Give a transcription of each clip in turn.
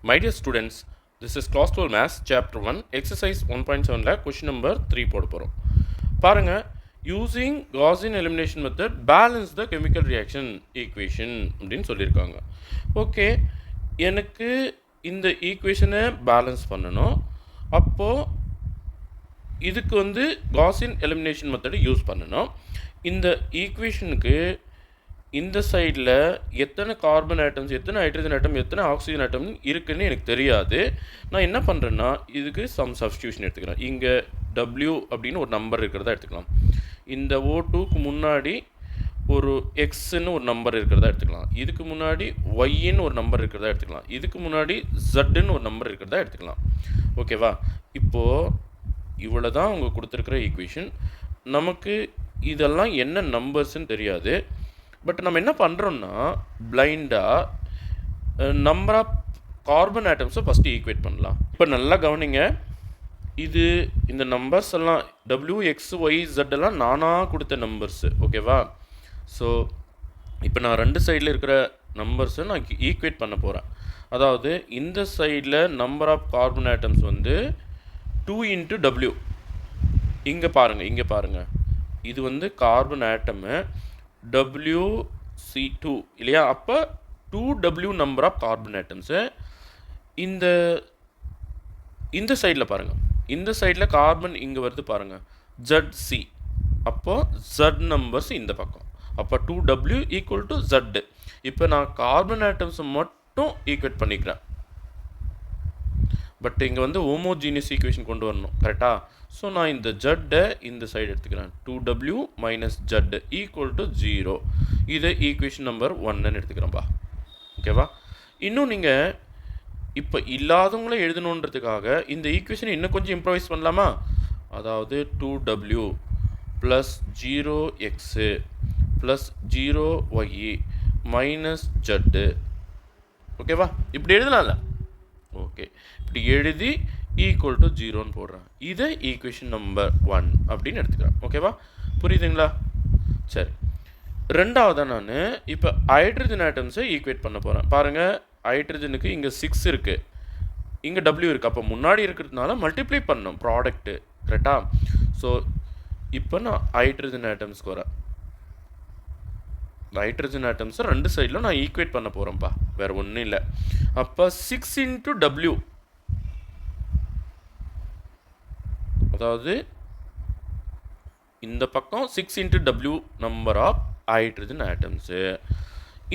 My dear students, this is class 12 maths chapter 1 exercise 1.7ல question number 3 போட போகிறோம். பாருங்க, using Gaussian elimination method balance the chemical reaction equation அப்படின்னு சொல்லியிருக்காங்க. Okay, எனக்கு இந்த ஈக்குவேஷனை பேலன்ஸ் பண்ணணும். அப்போது இதுக்கு வந்து Gaussian elimination method யூஸ் பண்ணணும். இந்த ஈக்குவேஷனுக்கு இந்த சைடில் எத்தனை கார்பன் ஆட்டம்ஸ், எத்தனை ஹைட்ரஜன் ஆட்டம், எத்தனை ஆக்சிஜன் ஆட்டம் இருக்குதுன்னு எனக்கு தெரியாது. நான் என்ன பண்ணுறேன்னா, இதுக்கு சம் சப்ஸ்டியூஷன் எடுத்துக்கிறேன். இங்கே W அப்படின்னு ஒரு நம்பர் இருக்கிறதா எடுத்துக்கலாம். இந்த O2க்கு முன்னாடி ஒரு எக்ஸ்ன்னு ஒரு நம்பர் இருக்கிறதா எடுத்துக்கலாம். இதுக்கு முன்னாடி ஒய்ன்னு ஒரு நம்பர் இருக்கிறதா எடுத்துக்கலாம். இதுக்கு முன்னாடி ஜட்ன்னு ஒரு நம்பர் இருக்கிறதா எடுத்துக்கலாம். ஓகேவா? இப்போது இவ்வளோ தான் அவங்க கொடுத்துருக்குற ஈக்குவேஷன். நமக்கு இதெல்லாம் என்ன நம்பர்ஸ்ன்னு தெரியாது. பட் நம்ம என்ன பண்ணுறோம்னா, பிளைண்டாக நம்பர் ஆஃப் கார்பன் ஆட்டம்ஸை ஃபஸ்ட்டு ஈக்குவேட் பண்ணலாம். இப்போ நல்லா கவனிங்க, இது இந்த நம்பர்ஸ் எல்லாம் WXYZ எல்லாம் நானாக கொடுத்த நம்பர்ஸு. ஓகேவா? ஸோ இப்போ நான் ரெண்டு சைடில் இருக்கிற நம்பர்ஸை நான் ஈக்குவேட் பண்ண போகிறேன். அதாவது இந்த சைடில் நம்பர் ஆஃப் கார்பன் ஆட்டம்ஸ் வந்து 2 × W. இங்கே பாருங்கள், இது வந்து கார்பன் ஆட்டமு WC2 இல்லையா? அப்போ 2W number of carbon atoms. இந்த சைடில் பாருங்கள், இந்த சைடில் கார்பன் இங்கே வருது பாருங்கள், ZC. அப்போது Z நம்பர்ஸ் இந்த பக்கம். அப்போ 2W = Z. இப்போ நான் கார்பன் ஆட்டம்ஸை மட்டும் ஈக்குவேட் பண்ணிக்கிறேன். பட் இங்கே வந்து ஹோமோஜீனியஸ் ஈக்குவேஷன் கொண்டு வரணும், கரெக்டாக? ஸோ நான் இந்த ஜட்டை இந்த சைடு எடுத்துக்கிறேன். 2W - Z = 0. இதை ஈக்குவேஷன் நம்பர் 1ன்னு எடுத்துக்கிறேன்ப்பா. ஓகேவா? இன்னும் நீங்கள் இப்போ இல்லாதவங்களே எழுதணுன்றதுக்காக இந்த ஈக்குவேஷனை இன்னும் கொஞ்சம் இம்ப்ரவைஸ் பண்ணலாமா? அதாவது 2W + 0x + 0y - Z. ஓகேவா? இப்படி எழுதலாம்ல? ஓகே, இப்படி எழுதி =0ன்னு போடுறேன். இதை ஈக்குவேஷன் நம்பர் 1 அப்படின்னு எடுத்துக்கிறேன். ஓகேவா? புரியுதுங்களா? சரி, ரெண்டாவதாக நான் இப்போ ஹைட்ரஜன் ஆட்டம்ஸை ஈக்குவேட் பண்ண போகிறேன். பாருங்கள், ஹைட்ரஜனுக்கு இங்கே 6 இருக்குது, இங்கே W இருக்குது. அப்போ முன்னாடி இருக்கிறதுனால மல்டிப்ளை பண்ணணும் ப்ராடக்ட்டு, கரெக்டாக? ஸோ இப்போ நான் ஹைட்ரஜன் ஆட்டம்ஸ்க்கு வரேன். ஹைட்ரஜன் ஆட்டம்ஸை ரெண்டு சைடில் நான் ஈக்குவேட் பண்ண போகிறேன்ப்பா, வேறு ஒன்றும் இல்லை. அப்போ 6 × W, அதாவது இந்த பக்கம் 6 × W number of hydrogen atoms.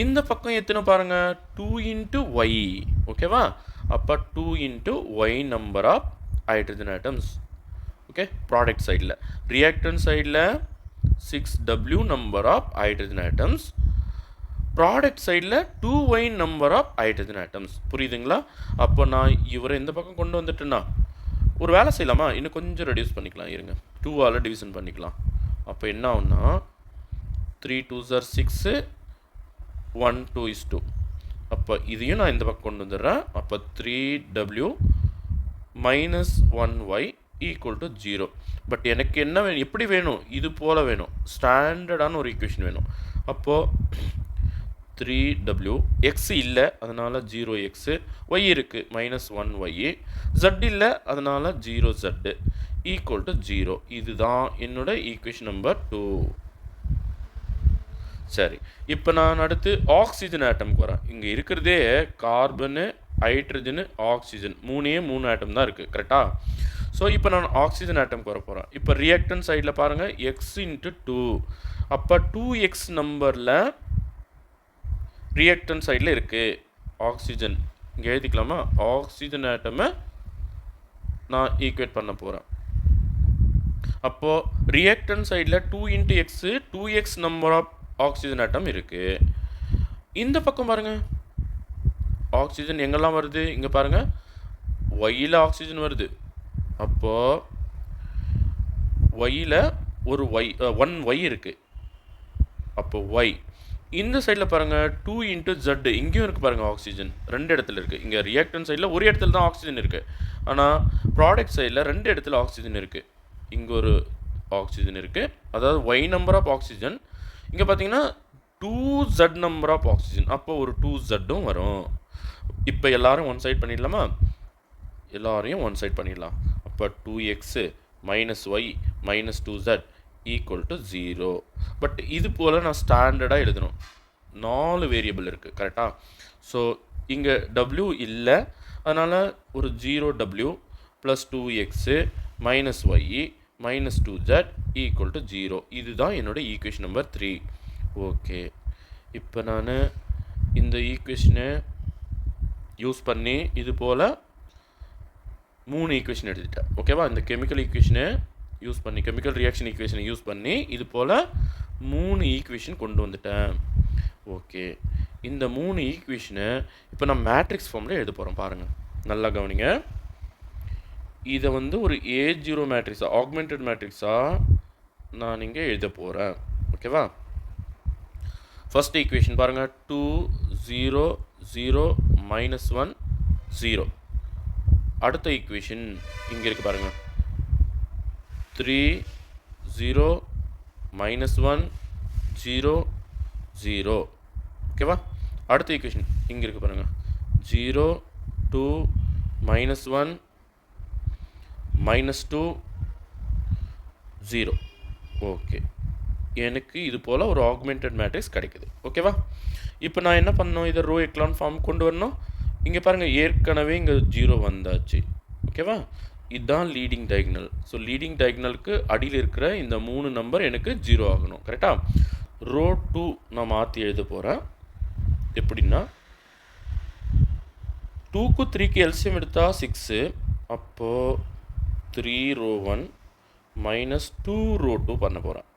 இந்த பக்கம் எத்தனை பாருங்கள், 2 × Y. ஓகேவா? அப்போ 2 × Y number of hydrogen atoms. Okay, product சைடில். ரியாக்டன்ட் சைடில் 6W number of hydrogen atoms. Product சைடில் 2Y number of hydrogen atoms. புரியுதுங்களா? அப்போ நான் இவரை இந்த பக்கம் கொண்டு வந்துட்டேன்னா ஒரு வேலை செய்யலாமா? இன்னும் கொஞ்சம் ரெடியூஸ் பண்ணிக்கலாம், இருங்க. 2ஆல் டிவிஷன் பண்ணிக்கலாம். அப்போ என்ன ஆகுன்னா, 3 2s are 6, 1 2 is 2. அப்போ இதையும் நான் இந்த பக்கம் கொண்டு வந்துடுறேன். அப்போ 3W - 1Y = 0. பட் எனக்கு என்ன வேணும், எப்படி வேணும்? இது போல் வேணும், ஸ்டாண்டர்டான ஒரு ஈக்குவேஷன் வேணும். அப்போது 3W, X இல்லை அதனால் 0x, Y இருக்குது -1Y, Z இல்லை அதனால் 0Z = 0. இதுதான் என்னோட ஈக்குவேஷன் நம்பர் 2. சரி, இப்போ நான் அடுத்து ஆக்சிஜன் ஆட்டம்க்கு வரேன். இங்கே இருக்கிறதே கார்பனு, ஹைட்ரஜனு, ஆக்சிஜன், 3 ஆட்டம் தான் இருக்குது, கரெக்டாக? ஸோ இப்போ நான் ஆக்சிஜன் ஆட்டம்க்கு வர போகிறேன். இப்போ ரியாக்டன் சைடில் பாருங்கள், X × 2. அப்போ 2x நம்பரில் ரியாக்டன் சைடில் இருக்குது ஆக்சிஜன். இங்கே எழுதிக்கலாமா? ஆக்சிஜன் ஆட்டமை நான் ஈக்குவேட் பண்ண போகிறேன். அப்போது ரியாக்டன் சைடில் 2 × X 2x number of oxygen atom இருக்குது. இந்த பக்கம் பாருங்கள், ஆக்சிஜன் எங்கெல்லாம் வருது? இங்கே பாருங்கள், ஒய்யில் ஆக்சிஜன் வருது. அப்போது ஒய்யில் ஒரு Y இருக்குது. அப்போது ஒய். இந்த சைடில் பாருங்கள், 2 × Z. இங்கேயும் இருக்குது பாருங்கள், ஆக்சிஜன் ரெண்டு இடத்துல இருக்குது. இங்கே ரியாக்டன் சைடில் ஒரு இடத்துல தான் ஆக்சிஜன் இருக்குது, ஆனால் ப்ராடக்ட் சைடில் ரெண்டு இடத்துல ஆக்சிஜன் இருக்குது. இங்கே ஒரு ஆக்சிஜன் இருக்குது, அதாவது Y நம்பர் ஆஃப் ஆக்சிஜன். இங்கே பார்த்தீங்கன்னா 2Z நம்பர் ஆஃப் ஆக்சிஜன். அப்போ ஒரு 2Zம் வரும். இப்போ எல்லாரும் ஒன் சைட் பண்ணிடலாமா? எல்லாரையும் ஒன் சைட் பண்ணிடலாம். அப்போ 2x minus y minus 2z equal to 0. But இது போல் நான் ஸ்டாண்டர்டாக எழுதணும். 4 வேரியபிள் இருக்குது கரெக்டாக. ஸோ இங்கே w இல்லை, அதனால் ஒரு 0w plus 2x minus y minus 2z equal to 0. இதுதான் என்னோடய ஈக்குவேஷன் நம்பர் 3. ஓகே, இப்போ நான் இந்த ஈக்குவேஷனை யூஸ் பண்ணி இது போல் 3 ஈக்குவேஷன் எடுத்துட்டேன். ஓகேவா? இந்த கெமிக்கல் ஈக்குவேஷனை யூஸ் பண்ணி, கெமிக்கல் ரியாக்ஷன் ஈக்குவேஷனை யூஸ் பண்ணி இது போல் 3 ஈக்குவேஷன் கொண்டு வந்துட்டேன். ஓகே, இந்த 3 ஈக்குவேஷனை இப்போ நான் மேட்ரிக்ஸ் ஃபார்மில் எழுத போகிறோம். பாருங்கள், நல்லா கவனிங்க. இதை வந்து ஒரு A0 மேட்ரிக்ஸாக, ஆக்மெண்டட் மேட்ரிக்ஸாக நான் இங்கே எழுத போகிறேன். ஓகேவா? ஃபர்ஸ்ட் ஈக்குவேஷன் பாருங்கள், 2 0 0 மைனஸ் 1 0. அடுத்த ஈக்குவேஷன் இங்கே இருக்குது பாருங்கள், 3 0 மைனஸ் 1 0 0. ஓகேவா? அடுத்த ஈக்குவேஷன் இங்கே இருக்குது பாருங்கள், 0 2 மைனஸ் 1 மைனஸ் 2 0. ஓகே, எனக்கு இது போல் ஒரு ஆக்மெண்டட் மேட்ரிக்ஸ் கிடைக்குது. ஓகேவா? இப்போ நான் என்ன பண்ணணும், இதை ரோ எக்லான் ஃபார்ம் கொண்டு வரணும். இங்கே பாருங்கள், ஏற்கனவே இங்கே 0 வந்தாச்சு. ஓகேவா? இதுதான் லீடிங் டயக்னல். ஸோ லீடிங் டயக்னலுக்கு அடியில் இருக்கிற இந்த 3 நம்பர் எனக்கு 0 ஆகணும். கரெக்டாக? ரோ 2 நான் மாற்றி எழுத போகிறேன். எப்படின்னா, 2க்கு 3க்கு எல்சியம் எடுத்தால் 6. அப்போது 3 ரோ 1 மைனஸ் 2 ரோ 2 பண்ண போகிறேன்.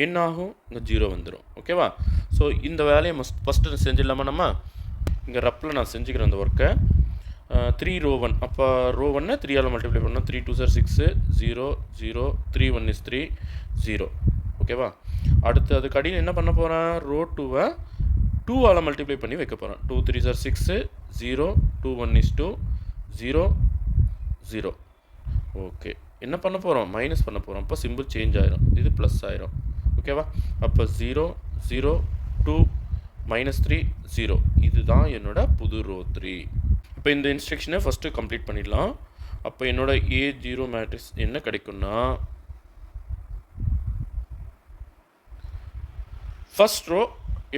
என்ன ஆகும்? இங்கே 0 வந்துடும். ஓகேவா? ஸோ இந்த வேலையை ஃபஸ்ட்டு செஞ்சிடலாமா? நம்ம இங்கே ரப்பில் நான் செஞ்சுக்கிறேன் அந்த ஒர்க்கை. 3 ரோ 1, அப்போ ரோ 1 3ஆல் மல்டிப்ளை பண்ணால் 3 2 6 0 0 3 1 is 3 0. ஓகேவா? அடுத்து அதுக்கு அடியில் என்ன பண்ண போகிறேன், ரோ 2வை 2ஆல் மல்டிப்ளை பண்ணி வைக்க போகிறேன். 2 3 6 0 2 1 is 2 0 0. ஓகே, என்ன பண்ண போகிறோம், மைனஸ் பண்ண போகிறோம். அப்போ சிம்பிள் சேஞ்ச் ஆயிரும், இது ப்ளஸ் ஆயிரும். ஓகேவா? அப்போ 0 0 2 மைனஸ் 3 0. இதுதான் என்னோட புது ரோ 3. இப்போ இந்த இன்ஸ்ட்ரக்ஷனை ஃபஸ்ட்டு கம்ப்ளீட் பண்ணிடலாம். அப்போ என்னோட A0 மேட்ரிக்ஸ் என்ன கிடைக்கும்னா, ஃபஸ்ட் ரோ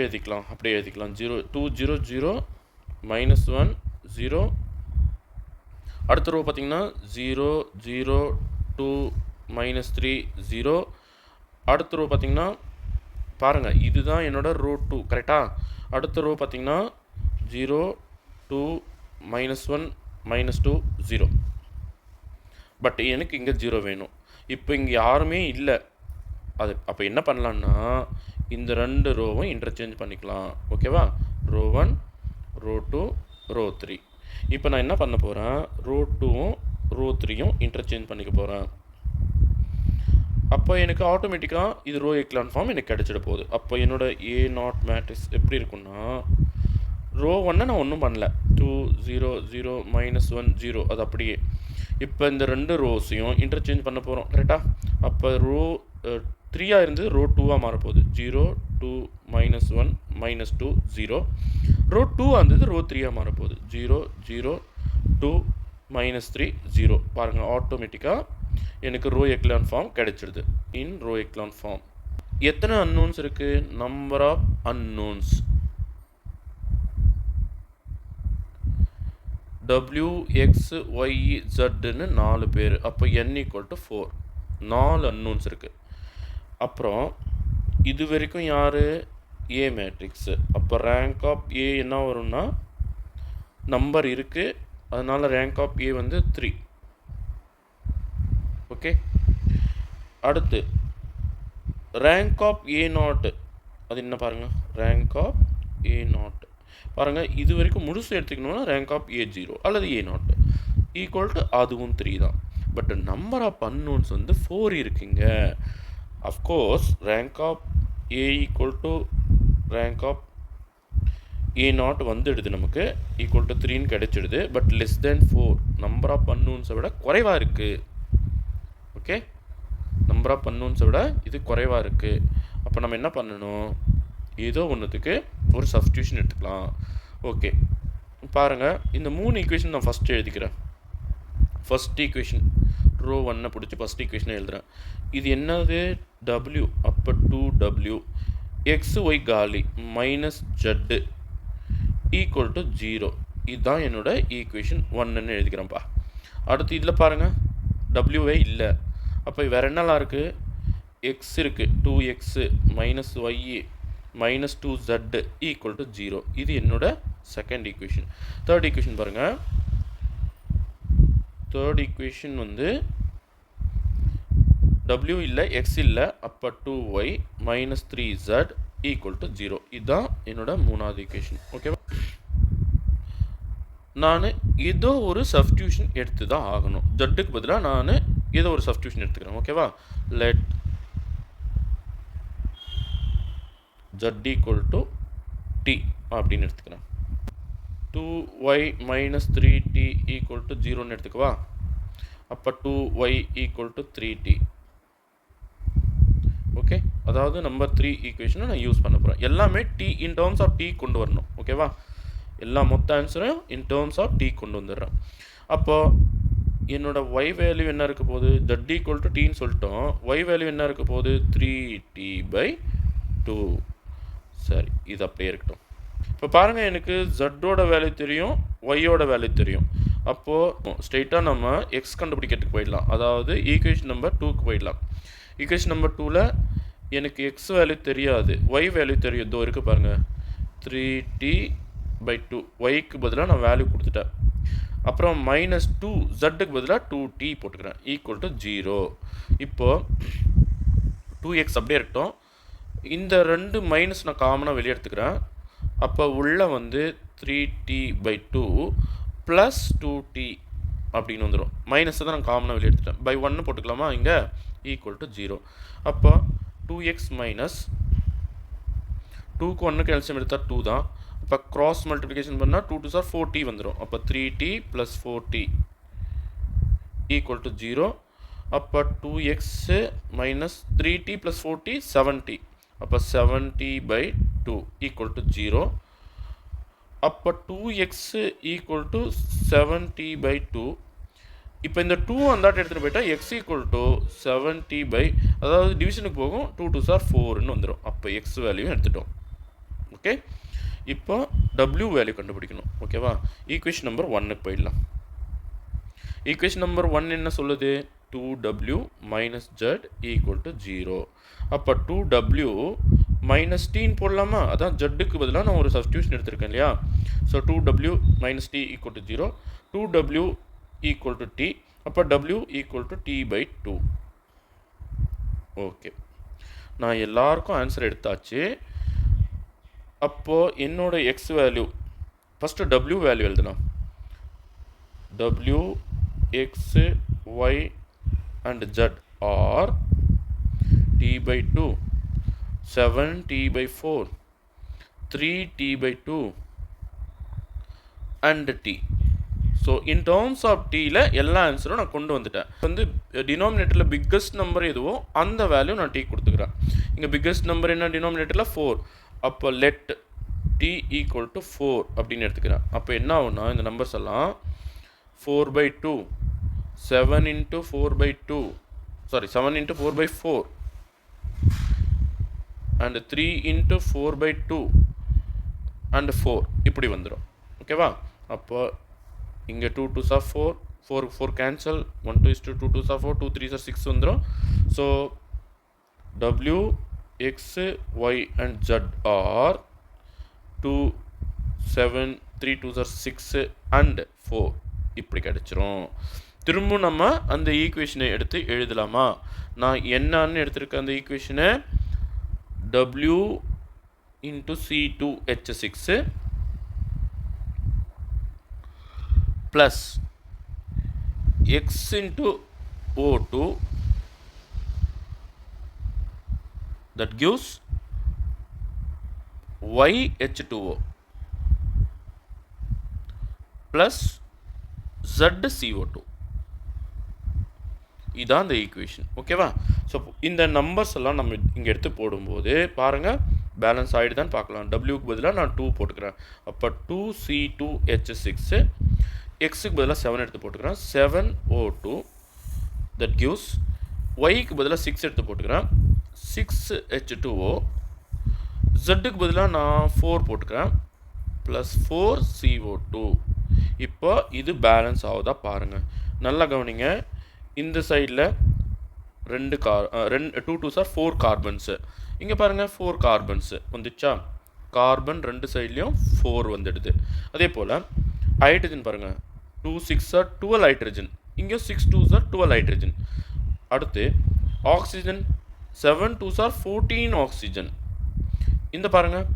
எழுதிக்கலாம், அப்படியே எழுதிக்கலாம். 0 2 0 0 மைனஸ் 1 0. அடுத்த ரோ பார்த்திங்கன்னா 0 0 2 மைனஸ் 3 0. அடுத்த ரோ பார்த்திங்கன்னா பாருங்கள், இதுதான் என்னோட ரோ 2. கரெக்டாக? அடுத்த ரோ பார்த்திங்கன்னா 0 2 மைனஸ் 1 மைனஸ் 2 0. பட் எனக்கு இங்கே 0 வேணும். இப்போ இங்கே யாருமே இல்லை. அது அப்போ என்ன பண்ணலான்னா, இந்த 2 ரோவும் இன்டர்சேஞ்ச் பண்ணிக்கலாம். ஓகேவா? Row 1 row 2 row 3. இப்போ நான் என்ன பண்ண போகிறேன், ரோ 2வும் ரோ 3யும் இன்டர்சேஞ்ச் பண்ணிக்க போகிறேன். அப்போ எனக்கு ஆட்டோமேட்டிக்காக இது ரோ எக்லான் ஃபார்ம் எனக்கு கிடச்சிட போகுது. அப்போ என்னோடய A0 மேட்ரிக்ஸ் எப்படி இருக்குன்னா, ரோ 1 நான் ஒன்றும் பண்ணல, 2 0 0 மைனஸ் 1 0, அது அப்படியே. இப்போ இந்த 2 ரோஸையும் இன்டர்சேஞ்ச் பண்ண போகிறோம். கரெக்டாக? அப்போ ரோ 3ஆக இருந்து ரோ 2ஆக மாறப்போகுது. 0 2 மைனஸ் 1 மைனஸ் 2 0. ரோ 2ஆக இருந்தது ரோ 3ஆக மாறப்போகுது. 0 0 2 மைனஸ் 3 0. பாருங்கள், ஆட்டோமேட்டிக்காக எனக்கு ரோ எக்லான் ஃபார்ம் கிடைச்சிடுது. இன் ரோ எக்லான் ஃபார்ம் எத்தனை அன்னோன்ஸ் இருக்குது, number of unknowns W X Y Zன்னு 4 பேர். அப்போ n = 4. 4 அன்னோன்ஸ் இருக்குது. அப்புறம் இது வரைக்கும் யார், A மேட்ரிக்ஸு. அப்போ ரேங்க் ஆஃப் A என்ன வரும்னா, நம்பர் இருக்குது, அதனால் ரேங்க் ஆஃப் A வந்து 3. ஓகே, அடுத்து ரேங்க் ஆஃப் A0, அது என்ன பாருங்கள், ரேங்க் ஆஃப் A0 பாருங்கள். இது வரைக்கும் முழுசு எடுத்துக்கணும்னா ரேங்க் ஆஃப் A0 அல்லது A0 ஈக்குவல் டு அதுவும் 3 தான். பட் நம்பர் ஆஃப் அன்னோன்ஸ் வந்து 4 இருக்குங்க. Of course rank of A equal to rank of A0 வந்துடுது, நமக்கு ஈக்குவல் டு 3ன்னு கிடைச்சிடுது. But less than 4, number of அன்னோன்ஸை விட குறைவாக இருக்குது. ஓகே, நம்பர் ஆஃப் அன்னோன்ஸை விட இது குறைவாக இருக்குது. அப்போ நம்ம என்ன பண்ணணும், ஏதோ ஒன்றுத்துக்கு ஒரு சப்ஸ்டியூஷன் எடுத்துக்கலாம். ஓகே, பாருங்கள், இந்த 3 ஈக்குவேஷன் நான் ஃபஸ்ட்டு எழுதிக்கிறேன். ஃபஸ்ட் ஈக்குவேஷன் ரோ 1 பிடிச்சி ஃபஸ்ட் ஈக்குவேஷனை எழுதுகிறேன். இது என்னது? W. அப்போ 2W XY காலி மைனஸ் Z ஈக்குவல் டு 0. இதுதான் என்னோட ஈக்குவேஷன் 1ன்னு எழுதிக்கிறேன்ப்பா. அடுத்து இதில் பாருங்கள், Wவே இல்லை. அப்போ வேறு என்னலாம் இருக்குது? X இருக்குது, 2X minus Y minus 2Z equal to 0. இது என்னோட செகண்ட் ஈக்குவேஷன். தேர்ட் ஈக்குவேஷன் பாருங்கள். தேர்ட் ஈக்குவேஷன் வந்து W இல்லை, X இல்லை. அப்போ 2Y minus 3Z equal to 0. இதுதான் என்னோட மூணாவது ஈக்குவேஷன். ஓகேவா? நான் ஏதோ ஒரு சப்ஸ்டியூஷன் எடுத்து தான் ஆகணும். ஜட்டுக்கு பதிலாக நான் ஏதோ ஒரு சப்ஸ்டியூஷன் எடுத்துக்கிறேன். ஓகேவா? Let Z equal to T அப்படின்னு எடுத்துக்கிறேன். 2Y minus 3T equal to 0ன்னு எடுத்துக்கவா? அப்போ 2Y equal to 3T. Okay, அதாவது நம்பர் 3 ஈக்குவேஷனை நான் யூஸ் பண்ண போகிறேன். எல்லாமே T in terms of T கொண்டு வரணும். ஓகேவா? எல்லா மொத்த ஆன்சரையும் இன் டேர்ம்ஸ் ஆஃப் T கொண்டு வந்துடுறேன். அப்போது என்னோட Y வேல்யூ என்ன இருக்க போகுது? Z ஈக்குவல் டு Tன்னு சொல்லிட்டோம். Y வேல்யூ என்ன இருக்க போகுது? 3T/2. சரி, இது அப்படியே இருக்கட்டும். இப்போ பாருங்கள், எனக்கு ஜட்டோட வேல்யூ தெரியும், ஒய்யோட வேல்யூ தெரியும். அப்போது ஸ்ட்ரெயிட்டாக நம்ம எக்ஸ் கண்டுபிடிக்கிறதுக்கு போயிடலாம். அதாவது ஈக்குவேஷன் நம்பர் 2க்கு போயிடலாம். ஈக்குவேஷன் நம்பர் 2ல் எனக்கு எக்ஸ் வேல்யூ தெரியாது, ஒய் வேல்யூ தெரியும். இதோ இருக்குது பாருங்கள், 3T/2. ஒய்க்கு பதிலாக நான் வேல்யூ கொடுத்துட்டேன். அப்புறம் மைனஸ் 2 ஜட்டுக்கு பதிலாக 2T போட்டுக்கிறேன் ஈக்குவல் டு 0. இப்போது 2x அப்படியே இருக்கட்டும். இந்த ரெண்டு மைனஸ் நான் காமனாக வெளியே எடுத்துக்கிறேன். அப்போ உள்ள வந்து 3T/2 ப்ளஸ் 2T அப்படின்னு வந்துடும். மைனஸை தான் நான் காமனாக வெளியே எடுத்துட்டேன். பை 1 போட்டுக்கலாமா? இங்கே ஈக்குவல் டு 0. அப்போ 2x மைனஸ் 2க்கு 1க்கு எல்சியம் எடுத்தால் 2 தான். அப்போ க்ராஸ் மல்டிப்ளிகேஷன் பண்ணால் 2 2 சார் 4T வந்துடும். அப்போ 3T plus 4T equal to 0. அப்போ 2x minus 3T plus 4T 7T. அப்போ 7T/2 ஈக்குவல் டு 0. அப்போ 2x ஈக்குவல் டு 7T/2. இப்போ இந்த 2 அந்தாட்டு எடுத்துகிட்டு போயிட்டால் x ஈக்குவல் டு 7T அதாவது டிவிஷனுக்கு போகும், 2 2 சார் 4ன்னு வந்துடும். அப்போ எக்ஸ் வேல்யூ எடுத்துட்டோம். ஓகே, இப்போ W வேல்யூ கண்டுபிடிக்கணும். ஓகேவா? ஈக்குவேஷன் நம்பர் 1க்கு போயிடலாம். ஈக்குவேஷன் நம்பர் 1 என்ன சொல்லுது? 2W minus Z equal to 0. அப்போ 2W மைனஸ் Tன்னு போடலாமா? அதான் ஜட்டுக்கு பதிலாக நான் ஒரு சப்ஸ்டியூஷன் எடுத்திருக்கேன் இல்லையா? So 2W minus T equal to 0. 2W equal to T. அப்போ W equal to T/2. Okay, நான் எல்லாருக்கும் ஆன்சர் எடுத்தாச்சு. அப்போது என்னோட X value first W value எழுதலாம். W X Y and Z are T/2, 7T/4, 3T/2 and T. So in terms of Tயில் எல்லா ஆன்சரும் நான் கொண்டு வந்துட்டேன். வந்து டினாமினேட்டரில் பிக்கஸ்ட் நம்பர் எதுவோ அந்த வேல்யூ நான் T கொடுத்துக்கிறேன். இங்கே பிக்கஸ்ட் நம்பர் என்ன டினாமினேட்டரில் 4. அப்போ லெட் T ஈக்குவல் டு 4 அப்படின்னு எடுத்துக்கிறேன். அப்போ என்ன ஆகுனா இந்த நம்பர்ஸ் எல்லாம் 4/2, 7 × 4/2, சாரி 7 × 4/4 அண்ட் 3 × 4/2 அண்ட் 4 இப்படி வந்துடும். ஓகேவா? அப்போ இங்கே 2 2s are 4, 4 cancel, 1 2 2 2s are 4, 2 3s are 6 வந்துடும். So W X Y and Z are 2 7 3 2s are 6 and 4 இப்படி கிடச்சிரும். திரும்ப நம்ம அந்த ஈக்குவேஷனை எடுத்து எழுதலாமா? நான் என்னன்னு எடுத்திருக்க அந்த ஈக்குவேஷனை W × C2H6 plus X × O2 that gives YH2O plus ZCO2. இதான் இந்த ஈக்குவேஷன். ஓகேவா? ஸோ இந்த நம்பர்ஸ் எல்லாம் நம்ம இங்கே எடுத்து போடும்போது பாருங்கள், பேலன்ஸ் ஆகிடுதான்னு பார்க்கலாம். டபிள்யூக்கு பதிலாக நான் 2 போட்டுக்கிறேன். அப்போ 2C2H6 எக்ஸுக்கு பதிலாக 7 எடுத்து போட்டுக்கிறேன். 7O2 தட் கிவ்ஸ் ஒய்க்கு பதிலாக 6 எடுத்து போட்டுக்கிறேன். 6H2O ஜெட்டுக்கு பதிலாக நான் 4 போட்டுக்கிறேன். Plus 4CO2. இப்போ இது பேலன்ஸ் ஆகுதா பாருங்கள். நல்லா கவனிங்க. இந்த சைடில் 2 2s ஆர் 4 கார்பன்ஸு. இங்கே பாருங்கள் 4 கார்பன்ஸு வந்துச்சா. கார்பன் 2 சைட்லேயும் 4 வந்துடுது. அதே போல் ஹைட்ரஜன் பாருங்கள் 2 6 ஆர் 12 ஹைட்ரஜன். இங்கே 6 2s ஆர் 12 ஹைட்ரஜன். அடுத்து ஆக்சிஜன் 7 2s ஆர் 14 ஆக்சிஜன். இந்த பாருங்கள்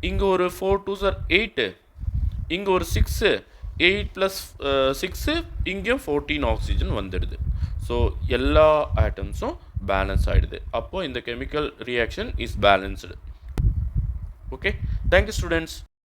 இங்கே ஒரு 4 2s ஆர் 8, இங்கே ஒரு 6, 8 + 6 இங்கேயும் 14 ஆக்சிஜன் வந்துடுது. ஸோ எல்லா ஆட்டம்ஸும் பேலன்ஸ் ஆகிடுது. அப்போது இந்த chemical reaction is balanced. Okay, thank you students.